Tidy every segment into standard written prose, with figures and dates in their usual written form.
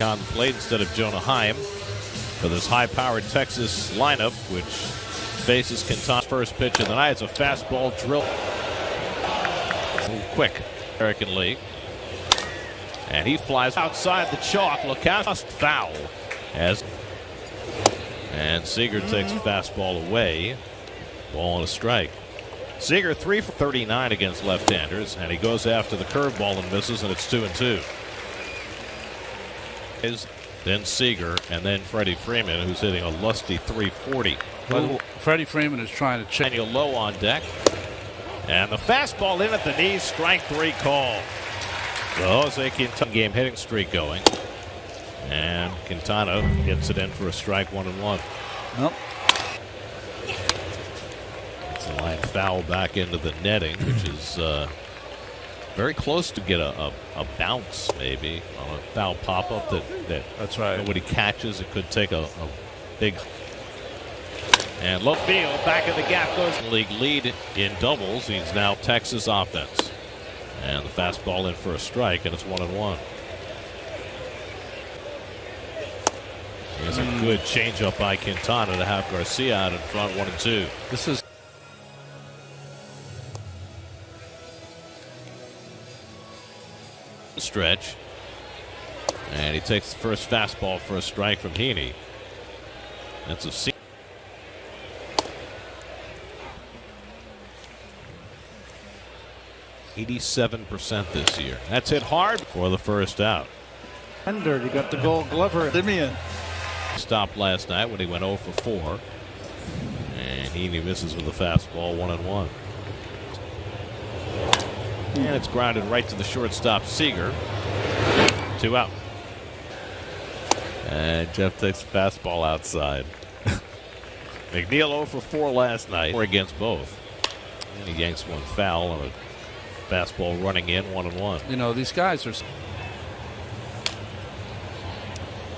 behind the plate instead of Jonah Heim for this high-powered Texas lineup, which faces Quintana's first pitch of the night. It's a fastball drill. Quick, American League. And he flies outside the chalk. Look out, just foul. And Seager takes a fastball away. Ball and a strike. Seager 3 for 39 against left-handers, and he goes after the curveball and misses, and it's 2-2. Then Seager, and then Freddie Freeman, who's hitting a lusty 340. Well, Freddie Freeman is trying to check. Daniel Lowe on deck. And the fastball in at the knees, strike 3 call. The Jose Quintana game hitting streak going. And Quintana gets it in for a strike, 1-1. Nope. It's a line foul back into the netting, which is very close to get a bounce, maybe, on a foul pop-up that's right. Nobody catches. It could take a big. And left field, back in the gap goes league lead in doubles. He's now Texas offense. And the fastball in for a strike, and it's 1-1. There's a good changeup by Quintana to have Garcia out in front, 1-2. This is stretch. And he takes the first fastball for a strike from Heaney. That's a C. 87% this year. That's hit hard for the first out. Ender, you got the Gold Glover. Simeon Stopped last night when he went 0 for 4. And Heaney misses with a fastball, 1-1. And it's grounded right to the shortstop, Seager. 2 out. And Jeff takes the fastball outside. McNeil 0 for 4 last night. 4 against both. And he yanks one foul on a fastball running in, 1-1. You know, these guys are.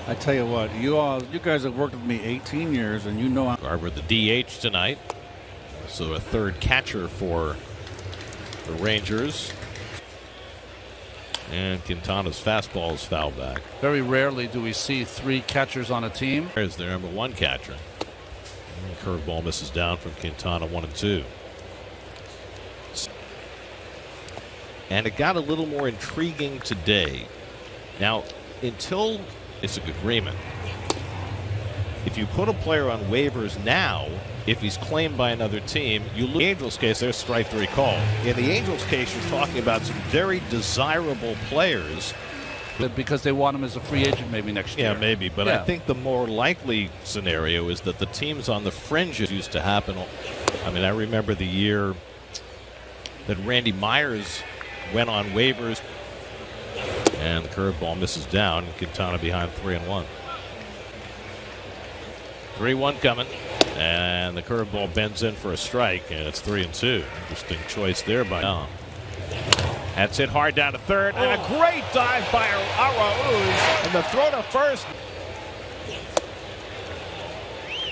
I tell you what, you guys have worked with me 18 years, and you know. Garber the DH tonight. So a third catcher for the Rangers. And Quintana's fastball is foul back. Very rarely do we see 3 catchers on a team. There's their number 1 catcher. And curveball misses down from Quintana, 1-2. And it got a little more intriguing today. Now, until it's an agreement, if you put a player on waivers now, if he's claimed by another team, you lose. In the Angels case, there's strike 3 call. In the Angels case, you're talking about some very desirable players. Because they want him as a free agent maybe next year. Yeah, maybe. But yeah. I think the more likely scenario is that the teams on the fringes used to happen. I mean, I remember the year that Randy Myers went on waivers. And the curveball misses down. Quintana behind 3-1. 3-1 coming. And the curveball bends in for a strike, and it's 3-2. Interesting choice there by Dom. That's hit hard down to third, and a great dive by Arauz, and the throw to first.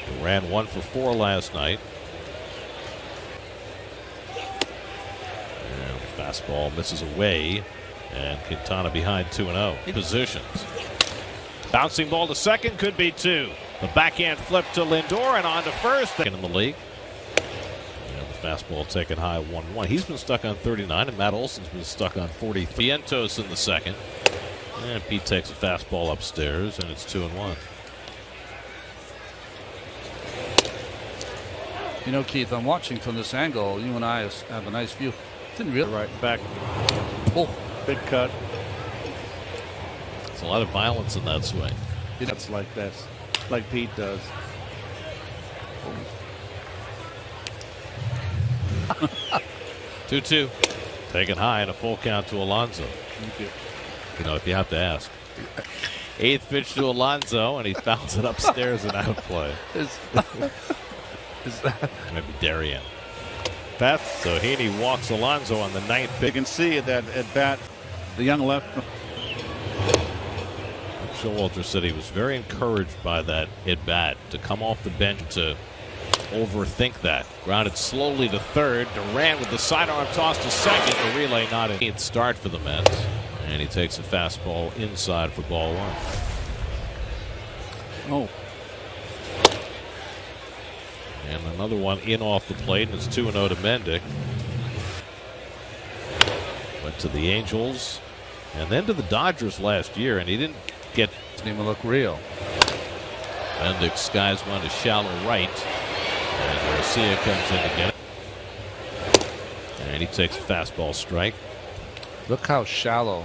He ran 1 for 4 last night. And the fastball misses away, and Quintana behind 2-0. Positions. Bouncing ball to second, could be 2. The backhand flip to Lindor and on to first. In the league. And the fastball taken high, 1-1. He's been stuck on 39, and Matt Olson's been stuck on 43. Vientos in the second. And Pete takes a fastball upstairs, and it's 2-1. You know, Keith, I'm watching from this angle. You and I have a nice view. Didn't really. Right back. Oh, Big cut. There's a lot of violence in that swing. That's like this. Like Pete does. 2-2. Taken high and a full count to Alonso. Thank you. You know, if you have to ask. 8th pitch to Alonso, and he fouls it upstairs and out play. is that Maybe Darien. So Heaney walks Alonso on the 9th pitch. You can see that at bat, the young left. Showalter said he was very encouraged by that at bat to come off the bench to overthink that. Grounded slowly to third. Durant with the sidearm toss to second. The relay not in. Start for the Mets. And he takes a fastball inside for ball 1. Oh, And another one in off the plate, and it's 2-0 to Mendick. Went to the Angels and then to the Dodgers last year, and he didn't get. didn't even look real. Mendick skies one to shallow right, and Garcia comes in to get it. And he takes a fastball strike. Look how shallow.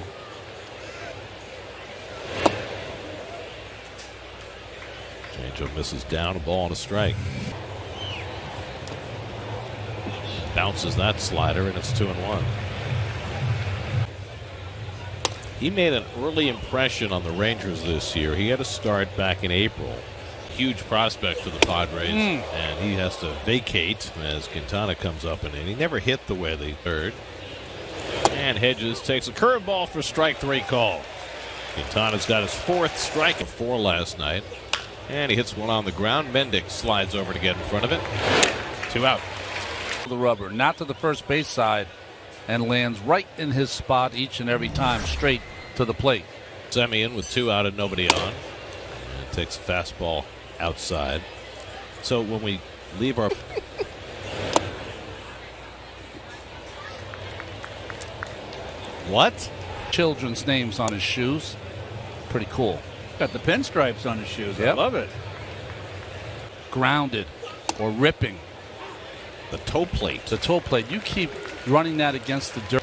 Changeup misses down, a ball and a strike. Bounces that slider, and it's 2-1. He made an early impression on the Rangers this year. He had a start back in April. Huge prospect for the Padres, and he has to vacate as Quintana comes up, and he never hit the way they third. And Hedges takes a curveball for strike 3 call. Quintana's got his 4th strike of 4 last night, and he hits one on the ground. Mendick slides over to get in front of it. 2 out. The rubber, not to the first base side, and lands right in his spot each and every time, straight to the plate. Semien with 2 out and nobody on. And takes a fastball outside. So when we leave our what? Children's names on his shoes. Pretty cool. Got the pinstripes on his shoes. I Yep. love it. Grounded or ripping. The toe plate. The toe plate. You keep running that against the dirt.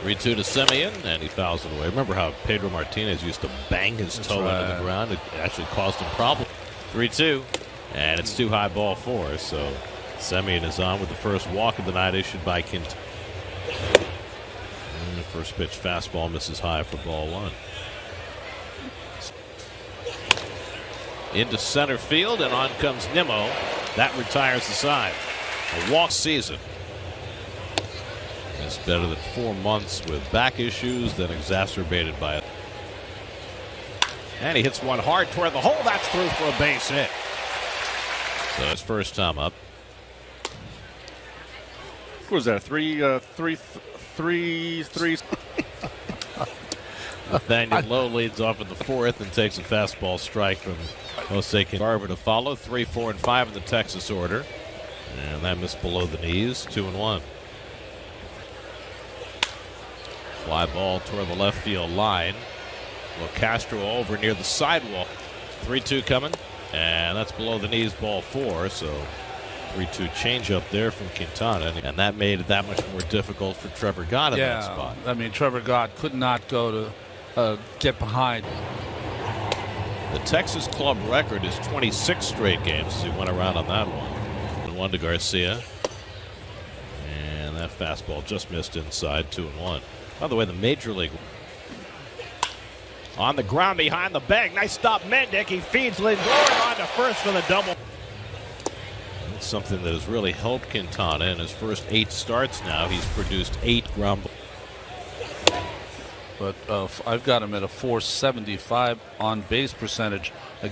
3-2 to Semien, and he fouls it away. Remember how Pedro Martinez used to bang his toe into the ground? It actually caused him problems. 3-2, and it's too high, ball 4. So Semien is on with the first walk of the night issued by Quintana. First pitch fastball misses high for ball 1. Into center field, and on comes Nimmo. That retires the side. A walk season. It's better than 4 months with back issues, then exacerbated by it. And he hits one hard toward the hole. That's through for a base hit. So his first time up. What was that? Three. Nathaniel Lowe leads off in the 4th and takes a fastball strike from Jose Barber to follow. 3, 4, and 5 in the Texas order. And that missed below the knees. 2-1. Fly ball toward the left field line. Well, Castro over near the sidewalk. 3-2 coming. And that's below the knees, ball 4. So 3-2 changeup there from Quintana. And that made it that much more difficult for Trevor Gott in that spot. I mean, Trevor Gott could not go to get behind. The Texas club record is 26 straight games as he went around on that one. And 1 to Garcia. And that fastball just missed inside, 2-1. By the way, the Major League on the ground behind the bag. Nice stop, Mendick. He feeds Lindor on to first for the double. That's something that has really helped Quintana in his first 8 starts now. He's produced 8 ground balls. But I've got him at a .475 on base percentage against